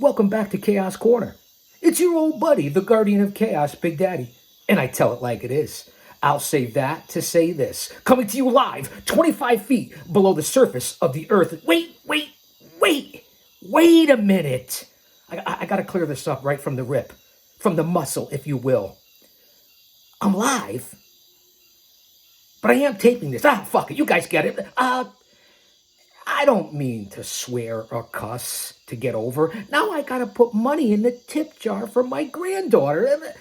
Welcome back to Chaos Corner. It's your old buddy, the Guardian of Chaos, Big Daddy. And I tell it like it is. I'll say that to say this. Coming to you live, 25 feet below the surface of the earth. Wait a minute. I gotta clear this up right from the rip. From the muscle, if you will. I'm live. But I am taping this. Fuck it. You guys get it. I don't mean to swear or cuss to get over. Now I gotta put money in the tip jar for my granddaughter.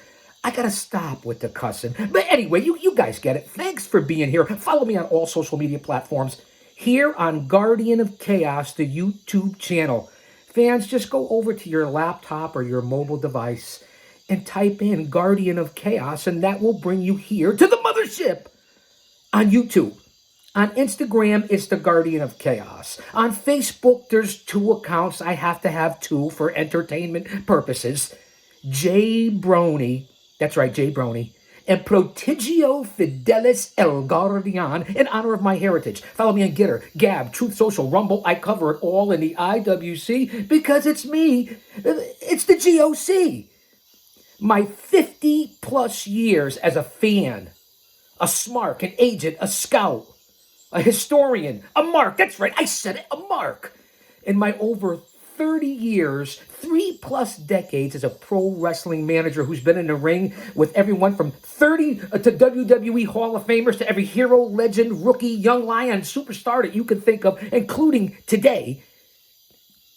I gotta stop with the cussing. But anyway, you guys get it. Thanks for being here. Follow me on all social media platforms. Here on Guardian of Chaos, the YouTube channel. Fans, just go over to your laptop or your mobile device and type in Guardian of Chaos, and that will bring you here to the mothership on YouTube. On Instagram, it's the Guardian of Chaos. On Facebook, there's 2 accounts. I have to have 2 for entertainment purposes. J Brony, that's right, J Brony, and Prodigio Fidelis El Guardian in honor of my heritage. Follow me on Gitter, Gab, Truth Social, Rumble. I cover it all in the IWC because it's me. It's the GOC. My 50 plus years as a fan, a smark, an agent, a scout, a historian, a mark. That's right, I said it, a mark. In my over 30 years, 3+ decades as a pro wrestling manager who's been in the ring with everyone from 30 to WWE Hall of Famers to every hero, legend, rookie, young lion, superstar that you can think of, including today,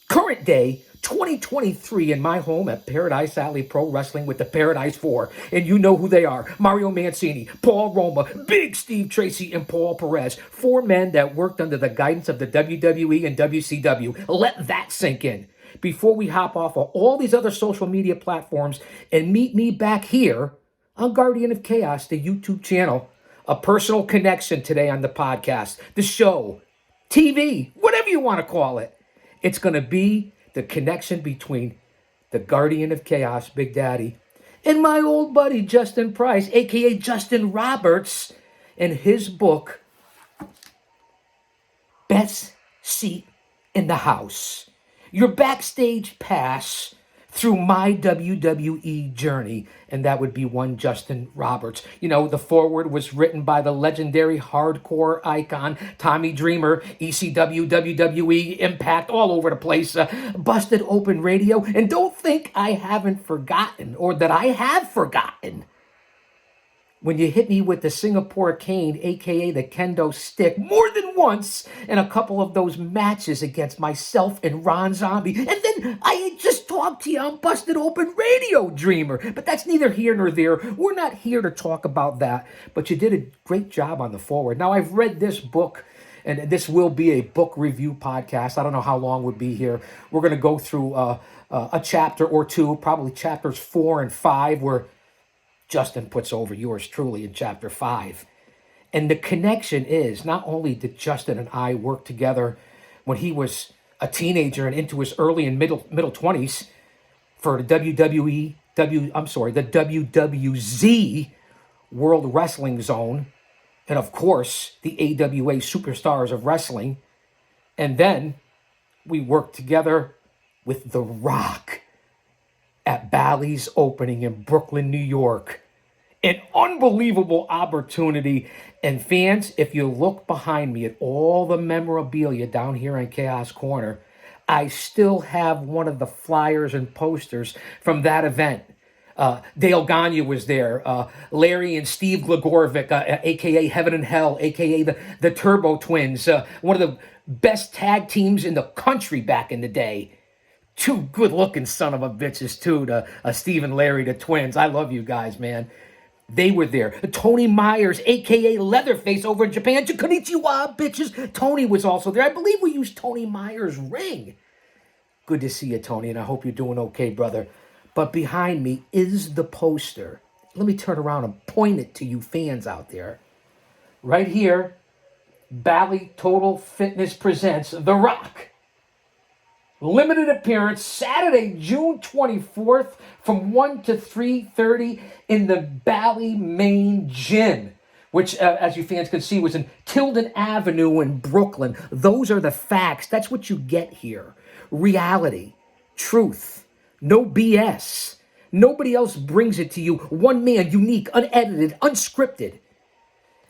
current day, 2023 in my home at Paradise Alley Pro Wrestling with the Paradise 4. And you know who they are. Mario Mancini, Paul Roma, Big Steve Tracy, and Paul Perez. 4 men that worked under the guidance of the WWE and WCW. Let that sink in. Before we hop off of all these other social media platforms and meet me back here on Guardian of Chaos, the YouTube channel. A personal connection today on the podcast, the show, TV, whatever you want to call it. It's going to be the connection between the Guardian of Chaos, Big Daddy, and my old buddy, Justin Price, a.k.a. Justin Roberts, and his book, Best Seat in the House. Your backstage pass through my WWE journey, and that would be one Justin Roberts. You know, the foreword was written by the legendary hardcore icon, Tommy Dreamer, ECW, WWE, Impact, all over the place, Busted Open Radio, and don't think I haven't forgotten, or that I have forgotten, when you hit me with the Singapore cane, a.k.a. the kendo stick, more than once in a couple of those matches against myself and Ron Zombie. And then I just talked to you on Busted Open Radio, Dreamer. But that's neither here nor there. We're not here to talk about that. But you did a great job on the forward. Now, I've read this book, and this will be a book review podcast. I don't know how long we'll be here. We're going to go through a chapter or 2, probably chapters 4 and 5, where Justin puts over yours truly in chapter 5. And the connection is, not only did Justin and I work together when he was a teenager and into his early and middle 20s for the the WWZ World Wrestling Zone, and of course, the AWA Superstars of Wrestling. And then we worked together with The Rock at Bally's opening in Brooklyn, New York. An unbelievable opportunity. And fans, if you look behind me at all the memorabilia down here in Chaos Corner, I still have one of the flyers and posters from that event. Dale Gagne was there. Larry and Steve Gligorovic, a.k.a. Heaven and Hell, a.k.a. the Turbo Twins. One of the best tag teams in the country back in the day. 2 good-looking son of a bitches, too, Steve and Larry, the twins. I love you guys, man. They were there. Tony Myers, a.k.a. Leatherface over in Japan. Konnichiwa, bitches. Tony was also there. I believe we used Tony Myers' ring. Good to see you, Tony, and I hope you're doing okay, brother. But behind me is the poster. Let me turn around and point it to you fans out there. Right here, Bally Total Fitness presents The Rock. Limited appearance Saturday, June 24th from 1 to 3:30 in the Bally Main Gym, which, as you fans can see, was in Tilden Avenue in Brooklyn. Those are the facts. That's what you get here. Reality. truth, no BS. Nobody else brings it to you. One man, unique, unedited, unscripted.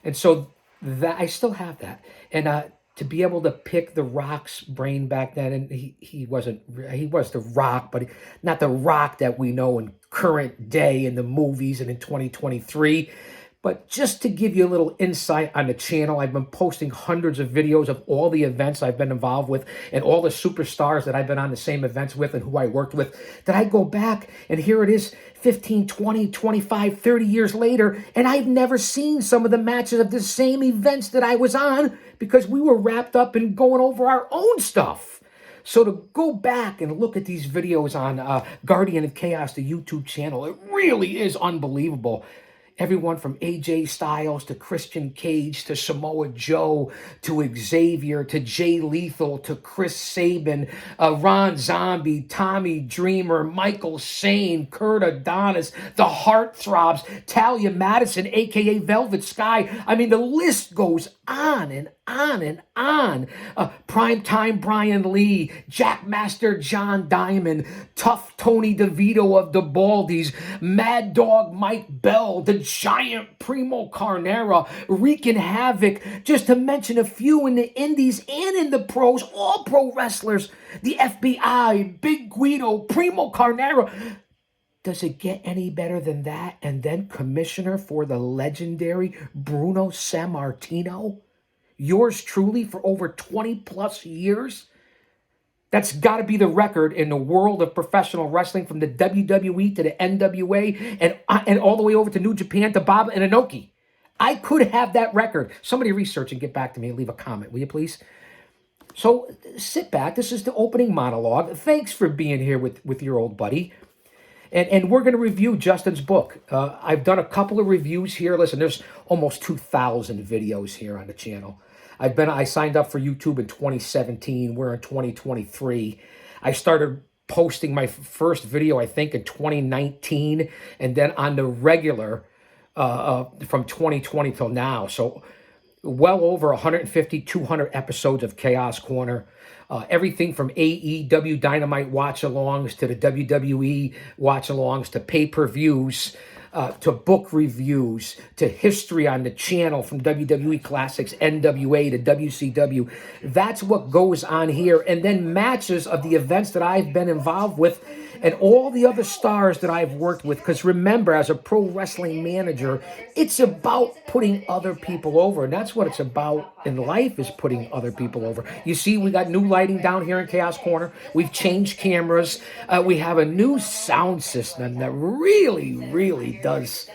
And so that I still have that. And to be able to pick the Rock's brain back then, and he was the Rock, but not the Rock that we know in current day in the movies and in 2023. But just to give you a little insight on the channel, I've been posting hundreds of videos of all the events I've been involved with and all the superstars that I've been on the same events with and who I worked with. That I go back and here it is 15, 20, 25, 30 years later, and I've never seen some of the matches of the same events that I was on because we were wrapped up in going over our own stuff. So to go back and look at these videos on Guardian of Chaos, the YouTube channel, it really is unbelievable. Everyone from AJ Styles to Christian Cage to Samoa Joe to Xavier to Jay Lethal to Chris Sabin, Ron Zombie, Tommy Dreamer, Michael Sane, Kurt Adonis, the Heartthrobs, Talia Madison, a.k.a. Velvet Sky. I mean, the list goes on and on and on. Primetime Brian Lee, Jackmaster John Diamond, Tough Tony DeVito of the Baldies, Mad Dog Mike Bell, the Giant Primo Carnera, wreaking havoc, just to mention a few in the indies and in the pros, all pro wrestlers, the FBI, Big Guido, Primo Carnera. Does it get any better than that? And then commissioner for the legendary Bruno Sammartino, yours truly for over 20 plus years. That's got to be the record in the world of professional wrestling, from the WWE to the NWA and all the way over to New Japan to Bob and Inoki. I could have that record. Somebody research and get back to me and leave a comment, will you please? So sit back. This is the opening monologue. Thanks for being here with your old buddy. And we're going to review Justin's book. I've done a couple of reviews here. Listen, there's almost 2,000 videos here on the channel. I signed up for YouTube in 2017. We're in 2023. I started posting my first video, I think, in 2019, and then on the regular from 2020 till now. So well over 150, 200 episodes of Chaos Corner. Everything from AEW Dynamite watch-alongs to the WWE watch-alongs to pay-per-views, to book reviews, to history on the channel from WWE Classics, NWA to WCW. That's what goes on here. And then matches of the events that I've been involved with and all the other stars that I've worked with. Because remember, as a pro wrestling manager, it's about putting other people over. And that's what it's about in life, is putting other people over. You see, we got new lighting down here in Chaos Corner. We've changed cameras. We have a new sound system that really, really does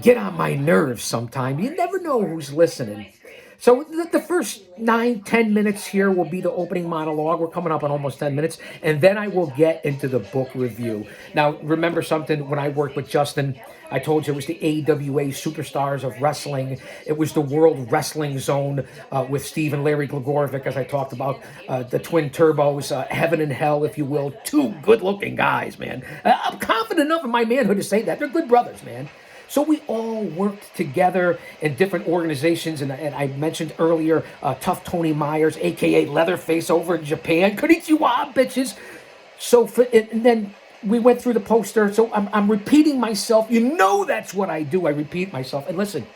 get on my nerves sometimes. You never know who's listening. So the first 9-10 minutes here will be the opening monologue. We're coming up on almost 10 minutes. And then I will get into the book review. Now, remember something, when I worked with Justin, I told you it was the AWA Superstars of Wrestling. It was the World Wrestling Zone with Steve and Larry Gligorovic, as I talked about, the Twin Turbos, Heaven and Hell, if you will. Two good-looking guys, man. I'm confident enough in my manhood to say that. They're good brothers, man. So we all worked together in different organizations, and I mentioned earlier, Tough Tony Myers, a.k.a. Leatherface over in Japan. Konnichiwa, bitches. So, and then we went through the poster, so I'm repeating myself. You know that's what I do. I repeat myself. And listen,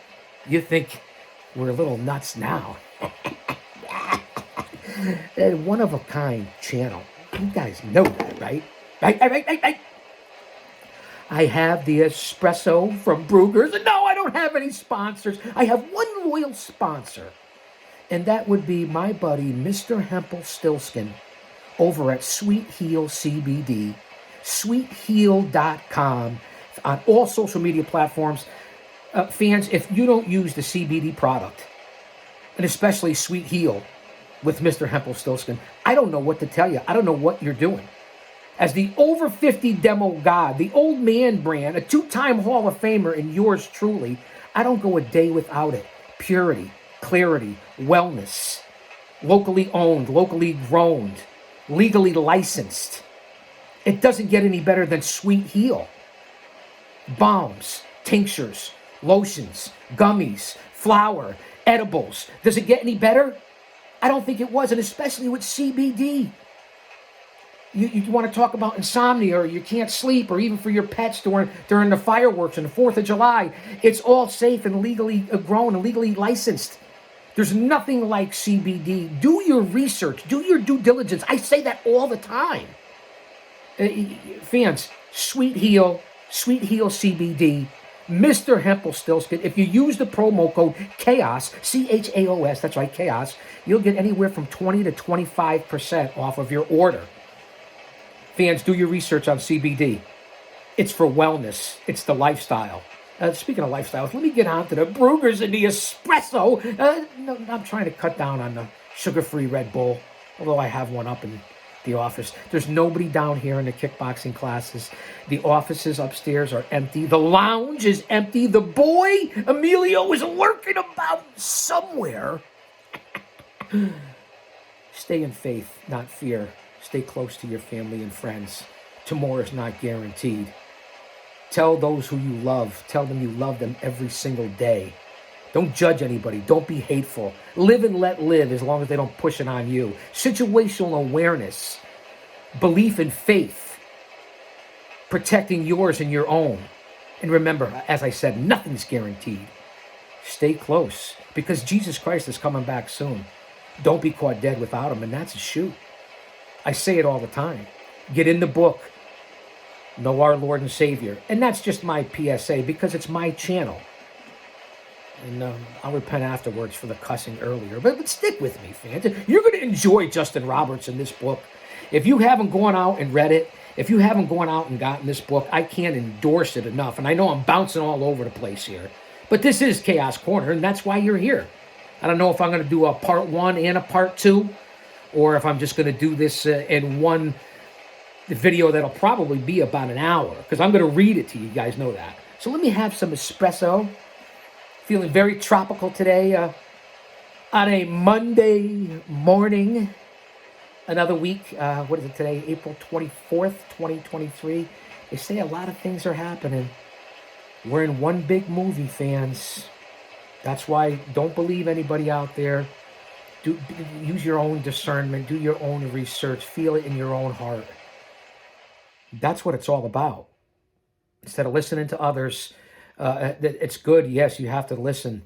you think we're a little nuts now. One-of-a-kind channel. You guys know that, right? Right. I have the espresso from Brugger's. No, I don't have any sponsors. I have one loyal sponsor, and that would be my buddy, Mr. Hempel Stilskin, over at Sweet Heel CBD, sweetheel.com, on all social media platforms. Fans, if you don't use the CBD product, and especially Sweet Heel with Mr. Hempel Stilskin, I don't know what to tell you. I don't know what you're doing. As the over 50 demo god, the old man brand, a two-time Hall of Famer, and yours truly, I don't go a day without it. Purity, clarity, wellness, locally owned, locally grown, legally licensed. It doesn't get any better than Sweet Heel. Balms, tinctures, lotions, gummies, flour, edibles. Does it get any better? I don't think it was, and especially with CBD. You want to talk about insomnia, or you can't sleep, or even for your pets during the fireworks and the 4th of July. It's all safe and legally grown and legally licensed. There's nothing like CBD. Do your research. Do your due diligence. I say that all the time. Fans, Sweet Heal CBD, Mr. Hempel-Stilskin. If you use the promo code CHAOS, CHAOS, that's right, CHAOS, you'll get anywhere from 20 to 25% off of your order. Fans, do your research on CBD. It's for wellness. It's the lifestyle. Speaking of lifestyles, let me get on to the Brugers and the espresso. No, I'm trying to cut down on the sugar-free Red Bull, although I have one up in the office. There's nobody down here in the kickboxing classes. The offices upstairs are empty. The lounge is empty. The boy, Emilio, is lurking about somewhere. Stay in faith, not fear. Stay close to your family and friends. Tomorrow is not guaranteed. Tell those who you love. Tell them you love them every single day. Don't judge anybody. Don't be hateful. Live and let live as long as they don't push it on you. Situational awareness. Belief in faith. Protecting yours and your own. And remember, as I said, nothing's guaranteed. Stay close, because Jesus Christ is coming back soon. Don't be caught dead without him, and that's a shoot. I say it all the time. Get in the book. Know our Lord and Savior. And that's just my PSA, because it's my channel. And I'll repent afterwards for the cussing earlier. But stick with me, fans. You're going to enjoy Justin Roberts in this book. If you haven't gone out and read it, if you haven't gone out and gotten this book, I can't endorse it enough. And I know I'm bouncing all over the place here. But this is Chaos Corner, and that's why you're here. I don't know if I'm going to do a part 1 and a part 2, or if I'm just going to do this in one video that'll probably be about an hour, because I'm going to read it to you. You guys know that. So let me have some espresso. Feeling very tropical today on a Monday morning. Another week. What is it today? April 24th, 2023. They say a lot of things are happening. We're in one big movie, fans. That's why don't believe anybody out there. Use your own discernment. Do your own research. Feel it in your own heart. That's what it's all about. Instead of listening to others, it's good. Yes, you have to listen,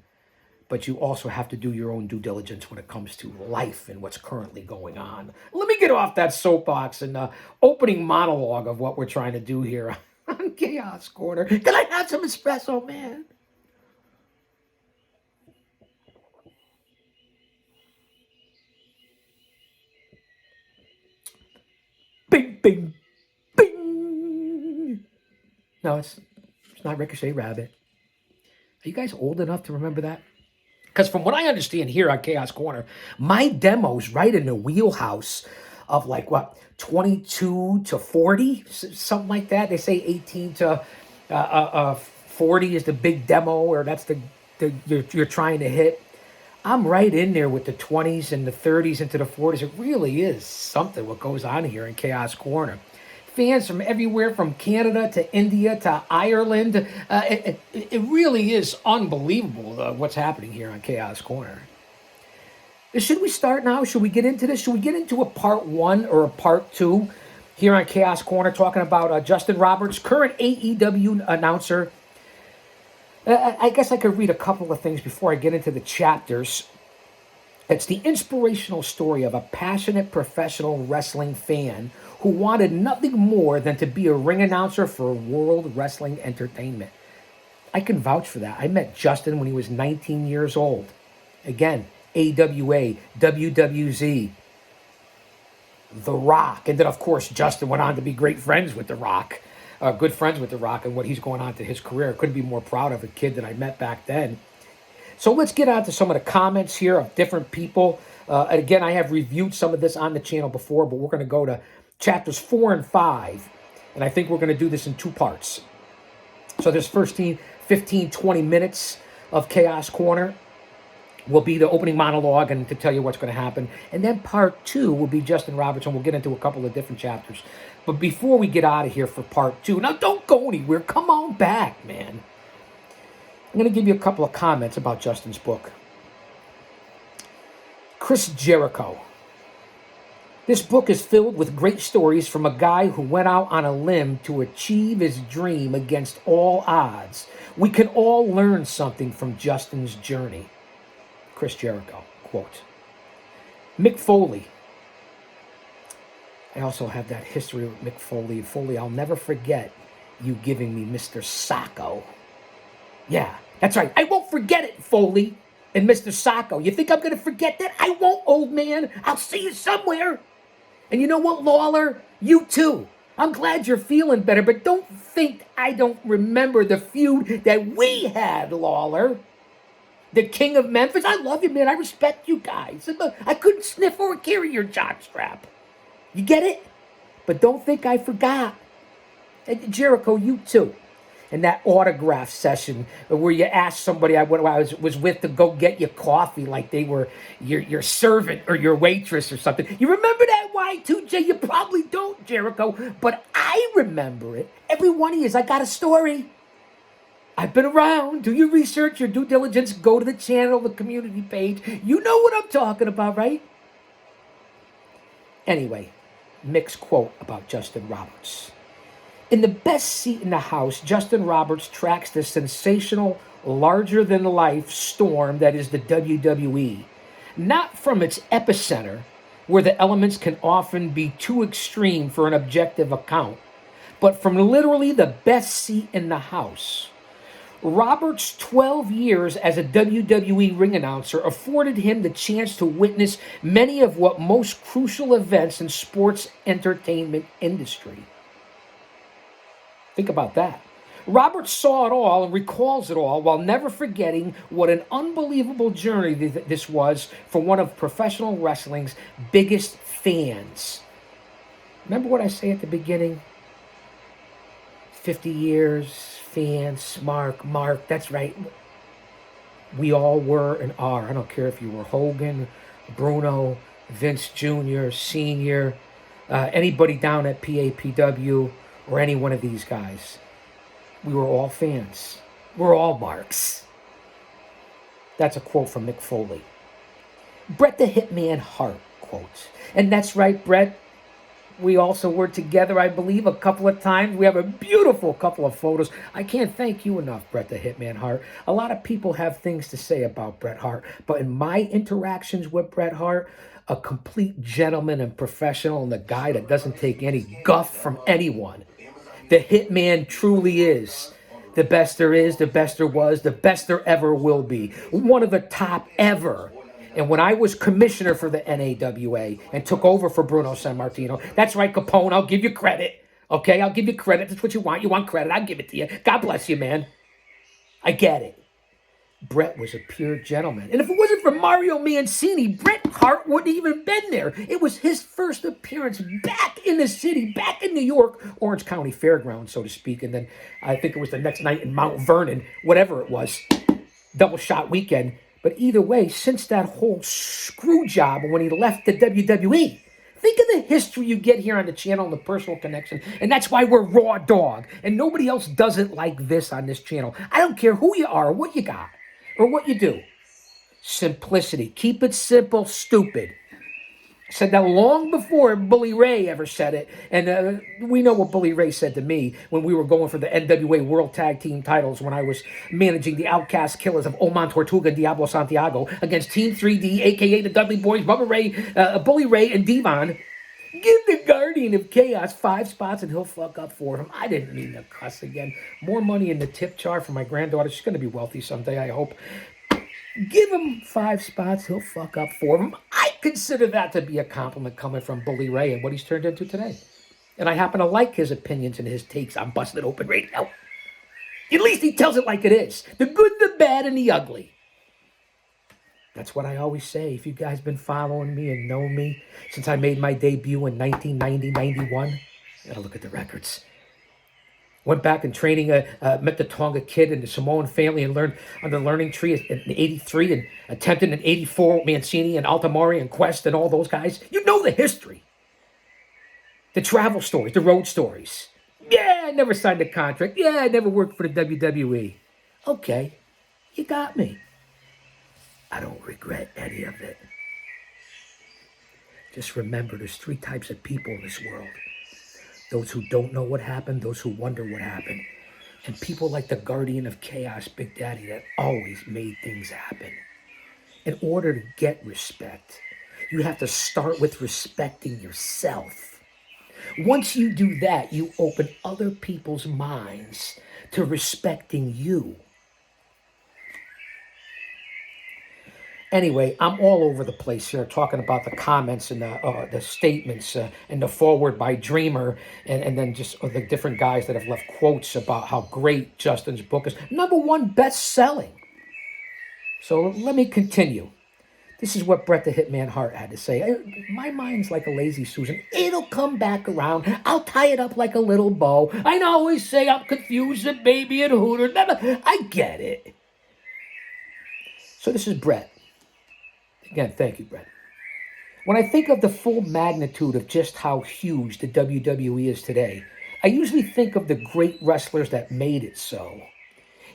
but you also have to do your own due diligence when it comes to life and what's currently going on. Let me get off that soapbox and opening monologue of what we're trying to do here on Chaos Corner. Can I have some espresso, man? Bing, bing, bing. No, it's not Ricochet Rabbit. Are you guys old enough to remember that? Because from what I understand here on Chaos Corner, my demo's right in the wheelhouse of 22 to 40, something like that. They say 18 to 40 is the big demo, or that's the you're trying to hit. I'm right in there with the 20s and the 30s into the 40s. It really is something what goes on here in Chaos Corner. Fans from everywhere, from Canada to India to Ireland. It really is unbelievable what's happening here on Chaos Corner. Should we start now? Should we get into this? Should we get into a part 1 or a part 2 here on Chaos Corner, talking about Justin Roberts, current AEW announcer? I guess I could read a couple of things before I get into the chapters. It's the inspirational story of a passionate professional wrestling fan who wanted nothing more than to be a ring announcer for World Wrestling Entertainment. I can vouch for that. I met Justin when he was 19 years old. Again, AWA, WWZ, The Rock. And then, of course, Justin went on to be great friends with The Rock. Good friends with The Rock, and what he's going on to his career. I couldn't be more proud of a kid that I met back then. So let's get on to some of the comments here of different people. And again, I have reviewed some of this on the channel before, but we're going to go to chapters 4 and 5. And I think we're going to do this in 2 parts. So this first 15, 20 minutes of Chaos Corner will be the opening monologue and to tell you what's going to happen. And then part 2 will be Justin Roberts, and we'll get into a couple of different chapters. But before we get out of here for part 2, now don't go anywhere. Come on back, man. I'm going to give you a couple of comments about Justin's book. Chris Jericho. This book is filled with great stories from a guy who went out on a limb to achieve his dream against all odds. We can all learn something from Justin's journey. Chris Jericho, quote. Mick Foley. I also have that history with Mick Foley. Foley, I'll never forget you giving me Mr. Sacco. Yeah, that's right. I won't forget it, Foley and Mr. Sacco. You think I'm going to forget that? I won't, old man. I'll see you somewhere. And you know what, Lawler? You too. I'm glad you're feeling better, but don't think I don't remember the feud that we had, Lawler. The King of Memphis. I love you, man. I respect you guys. I couldn't sniff or carry your jockstrap. You get it? But don't think I forgot. And Jericho, you too. And that autograph session where you asked somebody I was with to go get you coffee like they were your servant or your waitress or something. You remember that Y2J? You probably don't, Jericho, but I remember it. Every one of you, I got a story. I've been around. Do your research, your due diligence. Go to the channel, the community page. You know what I'm talking about, right? Anyway, Mick's quote about Justin Roberts. In the best seat in the house, Justin Roberts tracks the sensational, larger-than-life storm that is the WWE. Not from its epicenter, where the elements can often be too extreme for an objective account, but from literally the best seat in the house. Roberts' 12 years as a WWE ring announcer afforded him the chance to witness many of what most crucial events in sports entertainment industry. Think about that. Roberts saw it all and recalls it all while never forgetting what an unbelievable journey this was for one of professional wrestling's biggest fans. Remember what I say at the beginning? 50 years, fans, Mark, that's right. We all were and are. I don't care if you were Hogan, Bruno, Vince Jr., Sr., anybody down at PAPW, or any one of these guys. We were all fans. We're all Marks. That's a quote from Mick Foley. Bret the Hitman Hart quotes. And that's right, Bret. We also were together, I believe, a couple of times. We have a beautiful couple of photos. I can't thank you enough, Bret the Hitman Hart. A lot of people have things to say about Bret Hart, but in my interactions with Bret Hart, a complete gentleman and professional and a guy that doesn't take any guff from anyone. The Hitman truly is the best there is, the best there was, the best there ever will be. One of the top ever. And when I was commissioner for the NAWA and took over for Bruno Sammartino, that's right, Capone, I'll give you credit. Okay, I'll give you credit. That's what you want. You want credit. I'll give it to you. God bless you, man. I get it. Bret was a pure gentleman. And if it wasn't for Mario Mancini, Bret Hart wouldn't even been there. It was his first appearance back in the city, back in New York, Orange County Fairgrounds, so to speak. And then I think it was the next night in Mount Vernon, whatever it was, double shot weekend. But either way, since that whole screw job when he left the WWE, think of the history you get here on the channel and the personal connection. And that's why we're Raw Dog. And nobody else does it like this on this channel. I don't care who you are or what you got or what you do. Simplicity. Keep it simple, stupid. I said that long before Bully Ray ever said it. And we know what Bully Ray said to me when we were going for the NWA World Tag Team titles when I was managing the Outcast Killers of Oman Tortuga and Diablo Santiago against Team 3D, a.k.a. the Dudley Boys, Bubba Ray, Bully Ray, and Devon. Give the Guardian of Chaos 5 spots and he'll fuck up for him. I didn't mean to cuss again. More money in the tip jar for my granddaughter. She's going to be wealthy someday, I hope. Give him 5 spots, he'll fuck up for him. I consider that to be a compliment coming from Bully Ray and what he's turned into today. And I happen to like his opinions and his takes on Busted Open Radio. At least he tells it like it is. The good, the bad, and the ugly. That's what I always say. If you guys been following me and know me since I made my debut in 1990-91, gotta look at the records. Went back and training, met the Tonga Kid and the Samoan family and learned on the learning tree in 83 and attempted in 84 Mancini and Altamari and Quest and all those guys. You know the history. The travel stories, the road stories. Yeah, I never signed a contract. Yeah, I never worked for the WWE. Okay, you got me. I don't regret any of it. Just remember, there's three types of people in this world. Those who don't know what happened, those who wonder what happened, and people like the guardian of chaos, Big Daddy, that always made things happen. In order to get respect, you have to start with respecting yourself. Once you do that, you open other people's minds to respecting you. Anyway, I'm all over the place here talking about the comments and the statements and the forward by Dreamer and then just the different guys that have left quotes about how great Justin's book is. #1 best-selling. So let me continue. This is what Bret the Hitman Hart had to say. My mind's like a lazy Susan. It'll come back around. I'll tie it up like a little bow. I always say I'm confused and baby and Hooter. I get it. So this is Bret. Again, thank you, Bret. When I think of the full magnitude of just how huge the WWE is today, I usually think of the great wrestlers that made it so.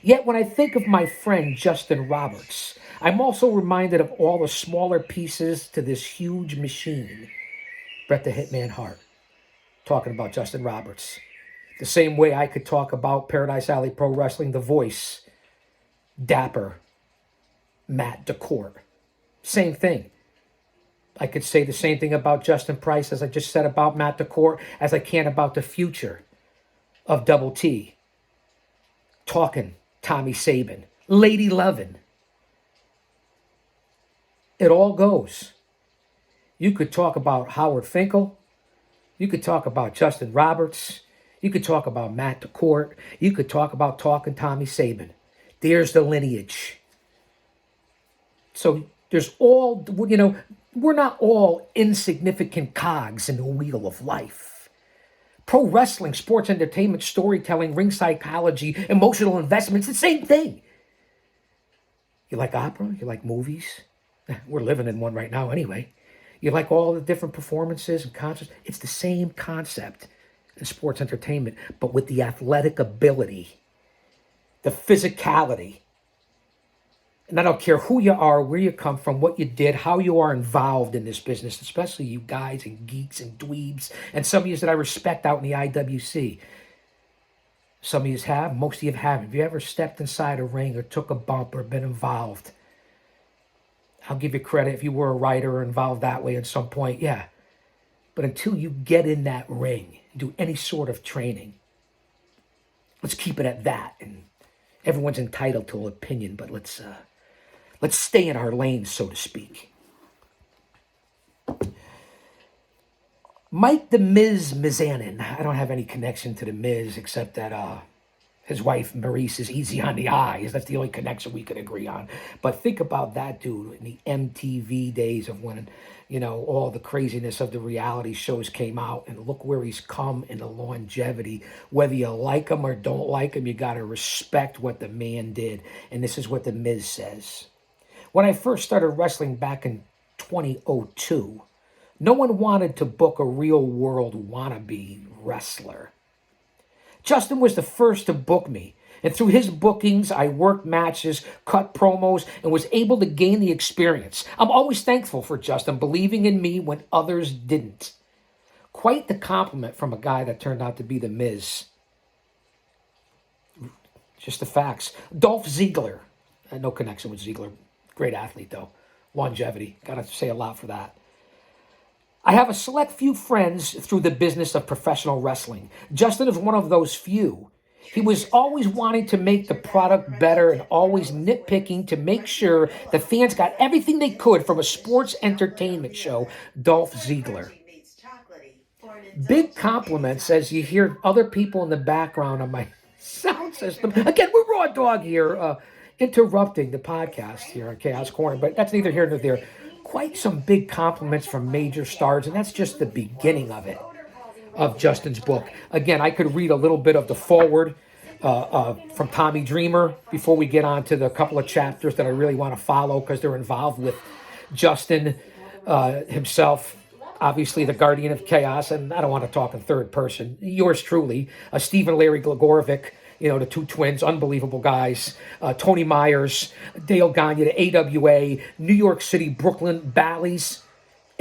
Yet when I think of my friend Justin Roberts, I'm also reminded of all the smaller pieces to this huge machine. Bret the Hitman Hart, talking about Justin Roberts. The same way I could talk about Paradise Alley Pro Wrestling, The Voice, Dapper, Matt DeCourt. Same thing. I could say the same thing about Justin Price as I just said about Matt DeCourt, as I can about the future of Double T. Talking Tommy Sabin, Lady Lovin'. It all goes. You could talk about Howard Finkel. You could talk about Justin Roberts. You could talk about Matt DeCourt. You could talk about talking Tommy Sabin. There's the lineage. So there's all, we're not all insignificant cogs in the wheel of life. Pro wrestling, sports entertainment, storytelling, ring psychology, emotional investments, the same thing. You like opera? You like movies? We're living in one right now anyway. You like all the different performances and concerts? It's the same concept in sports entertainment, but with the athletic ability, the physicality. And I don't care who you are, where you come from, what you did, how you are involved in this business, especially you guys and geeks and dweebs, and some of you that I respect out in the IWC. Some of you have, most of you haven't. Have you ever stepped inside a ring or took a bump or been involved? I'll give you credit if you were a writer or involved that way at some point, yeah. But until you get in that ring, do any sort of training, let's keep it at that. And everyone's entitled to an opinion, but let's stay in our lane, so to speak. Mike the Miz Mizanin. I don't have any connection to the Miz except that his wife Maurice is easy on the eyes. That's the only connection we could agree on. But think about that dude in the MTV days of when, all the craziness of the reality shows came out, and look where he's come in the longevity. Whether you like him or don't like him, you got to respect what the man did. And this is what the Miz says. When I first started wrestling back in 2002, no one wanted to book a real-world wannabe wrestler. Justin was the first to book me, and through his bookings, I worked matches, cut promos, and was able to gain the experience. I'm always thankful for Justin believing in me when others didn't. Quite the compliment from a guy that turned out to be the Miz. Just the facts. Dolph Ziggler. No connection with Ziggler. Great athlete, though. Longevity. Got to say a lot for that. I have a select few friends through the business of professional wrestling. Justin is one of those few. He was always wanting to make the product better and always nitpicking to make sure the fans got everything they could from a sports entertainment show. Dolph Ziggler. Big compliments as you hear other people in the background on my sound system. Again, we're Raw Dog here, interrupting the podcast here on Chaos Corner, but that's neither here nor there. Quite some big compliments from major stars, and that's just the beginning of it, of Justin's book. Again, I could read a little bit of the foreword from Tommy Dreamer before we get on to the couple of chapters that I really want to follow because they're involved with Justin himself, obviously the guardian of chaos, and I don't want to talk in third person. Yours truly, Stephen Larry Glagorovic, the two twins, unbelievable guys. Tony Myers, Dale Gagne, the AWA, New York City, Brooklyn, Bally's,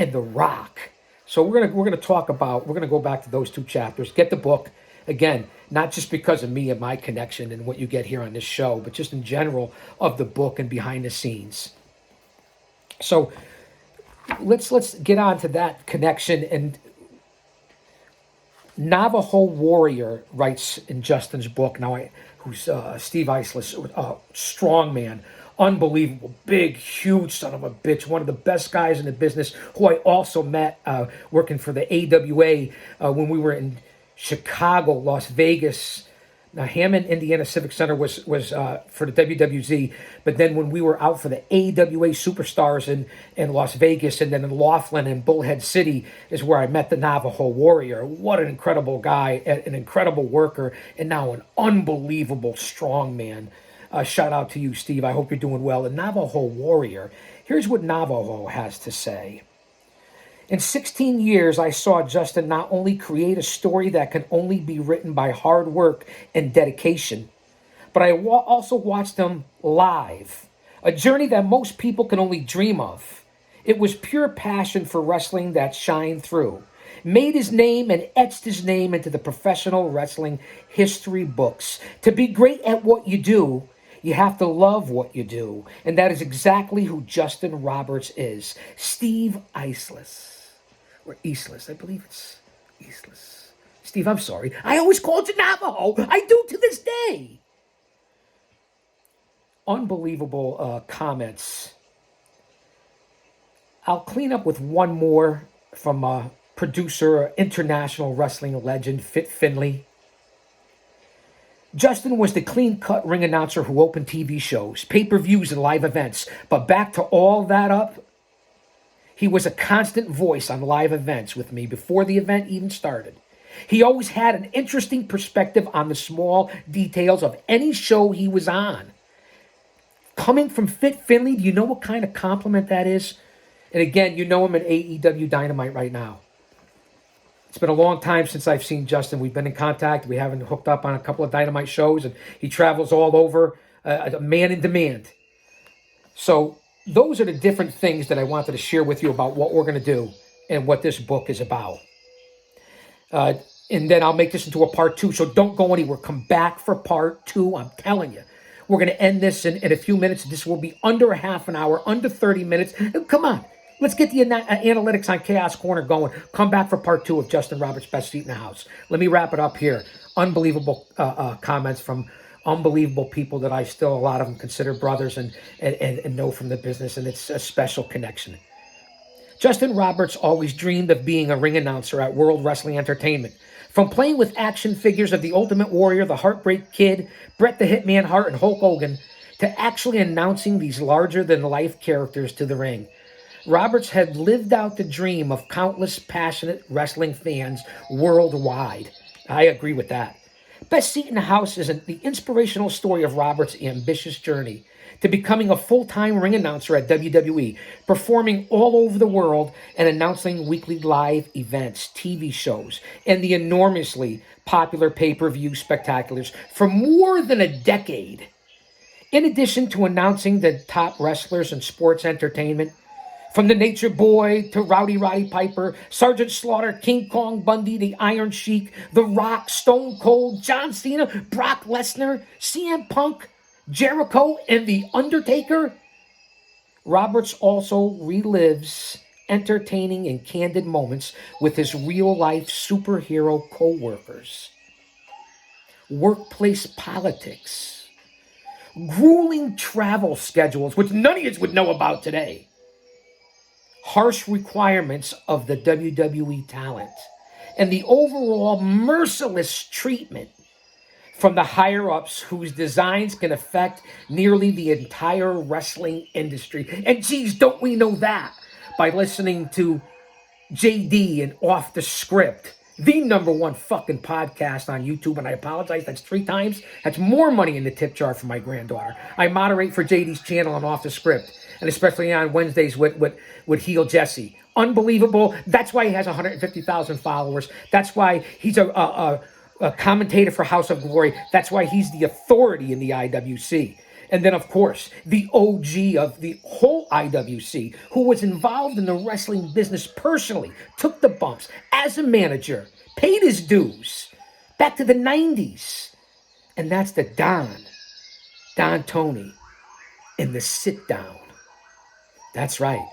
and The Rock. So we're gonna go back to those two chapters. Get the book again, not just because of me and my connection and what you get here on this show, but just in general of the book and behind the scenes. So let's get on to that connection. And Navajo Warrior writes in Justin's book now, who's Steve Isles, strong man, unbelievable, big, huge son of a bitch, one of the best guys in the business, who I also met working for the AWA when we were in Chicago, Las Vegas. Now, Hammond, Indiana Civic Center was for the WWZ, but then when we were out for the AWA Superstars in Las Vegas, and then in Laughlin and Bullhead City is where I met the Navajo Warrior. What an incredible guy, an incredible worker, and now an unbelievable strong man. Shout out to you, Steve. I hope you're doing well. The Navajo Warrior. Here's what Navajo has to say. In 16 years, I saw Justin not only create a story that can only be written by hard work and dedication, but I also watched him live, a journey that most people can only dream of. It was pure passion for wrestling that shined through, made his name and etched his name into the professional wrestling history books. To be great at what you do, you have to love what you do, and that is exactly who Justin Roberts is. Steve Isles. Or Eastless. I believe it's Eastless. Steve, I'm sorry. I always called you Navajo. I do to this day. Unbelievable comments. I'll clean up with one more from producer, international wrestling legend, Fit Finley. Justin was the clean-cut ring announcer who opened TV shows, pay-per-views, and live events. But back to all that up, he was a constant voice on live events with me before the event even started. He always had an interesting perspective on the small details of any show he was on. Coming from Fit Finley, do you know what kind of compliment that is? And again, you know him in AEW Dynamite right now. It's been a long time since I've seen Justin. We've been in contact. We haven't hooked up on a couple of Dynamite shows, and he travels all over, a man in demand. So those are the different things that I wanted to share with you about what we're going to do and what this book is about. And then I'll make this into a part 2, so don't go anywhere. Come back for part 2, I'm telling you. We're going to end this in a few minutes. This will be under a half an hour, under 30 minutes. Come on. Let's get the analytics on Chaos Corner going. Come back for part 2 of Justin Roberts' Best Seat in the House. Let me wrap it up here. Unbelievable comments from unbelievable people that I still, a lot of them, consider brothers and know from the business, and it's a special connection. Justin Roberts always dreamed of being a ring announcer at World Wrestling Entertainment. From playing with action figures of the Ultimate Warrior, the Heartbreak Kid, Bret the Hitman Hart, and Hulk Hogan, to actually announcing these larger-than-life characters to the ring. Roberts had lived out the dream of countless passionate wrestling fans worldwide. I agree with that. Best Seat in the House is the inspirational story of Roberts' ambitious journey to becoming a full-time ring announcer at WWE, performing all over the world and announcing weekly live events, TV shows, and the enormously popular pay-per-view spectaculars for more than a decade. In addition to announcing the top wrestlers in sports entertainment, from the Nature Boy to Rowdy Roddy Piper, Sergeant Slaughter, King Kong Bundy, the Iron Sheik, The Rock, Stone Cold, John Cena, Brock Lesnar, CM Punk, Jericho, and The Undertaker, Roberts also relives entertaining and candid moments with his real-life superhero co-workers. Workplace politics, grueling travel schedules, which none of you would know about today, harsh requirements of the WWE talent, and the overall merciless treatment from the higher-ups whose designs can affect nearly the entire wrestling industry. And geez, don't we know that by listening to JD and Off the Script, the #1 fucking podcast on YouTube. And I apologize, that's 3 times. That's more money in the tip jar for my granddaughter. I moderate for JD's channel on Off the Script, and especially on Wednesdays with Heel Jesse. Unbelievable. That's why he has 150,000 followers. That's why he's a commentator for House of Glory. That's why he's the authority in the IWC. And then, of course, the OG of the whole IWC, who was involved in the wrestling business personally, took the bumps as a manager, paid his dues back to the 90s. And that's the Don Tony, in the sit down. That's right.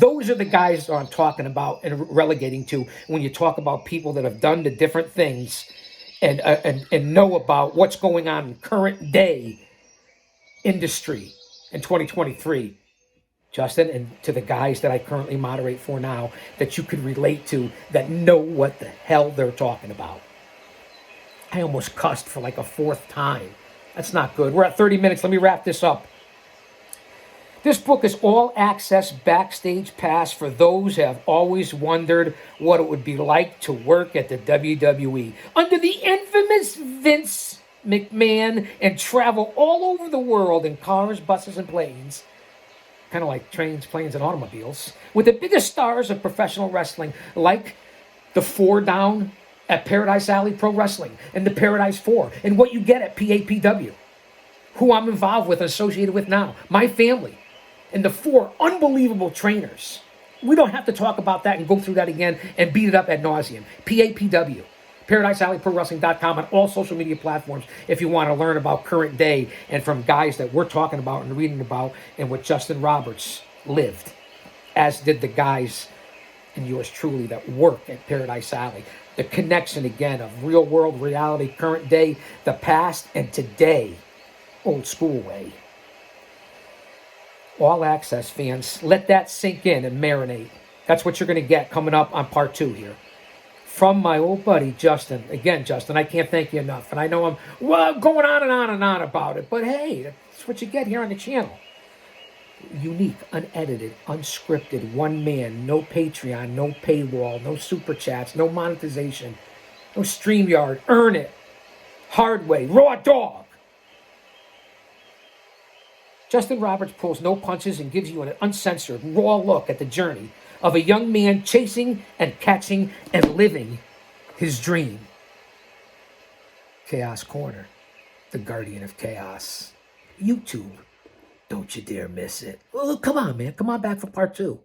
Those are the guys that I'm talking about and relegating to when you talk about people that have done the different things and know about what's going on in current day industry in 2023. Justin, and to the guys that I currently moderate for now that you could relate to that know what the hell they're talking about. I almost cussed for like a fourth time. That's not good. We're at 30 minutes. Let me wrap this up. This book is all access backstage pass for those who have always wondered what it would be like to work at the WWE under the infamous Vince McMahon and travel all over the world in cars, buses, and planes. Kind of like trains, planes, and automobiles. With the biggest stars of professional wrestling, like the Four Down at Paradise Alley Pro Wrestling and the Paradise Four, and what you get at PAPW, who I'm involved with and associated with now, my family, and the four unbelievable trainers. We don't have to talk about that and go through that again and beat it up ad nauseum. PAPW, ParadiseAlleyProWrestling.com, on all social media platforms if you want to learn about current day and from guys that we're talking about and reading about and what Justin Roberts lived, as did the guys and yours truly that work at Paradise Alley. The connection again of real world reality, current day, the past, and today, old school way. All access, fans. Let that sink in and marinate. That's what you're going to get coming up on part 2 here. From my old buddy, Justin. Again, Justin, I can't thank you enough. And I know I'm going on and on and on about it. But hey, that's what you get here on the channel. Unique, unedited, unscripted, one man, no Patreon, no paywall, no super chats, no monetization, no StreamYard. Earn it. Hard way. Raw dog. Justin Roberts pulls no punches and gives you an uncensored, raw look at the journey of a young man chasing and catching and living his dream. Chaos Corner, the guardian of chaos. YouTube, don't you dare miss it. Oh, come on, man. Come on back for part 2.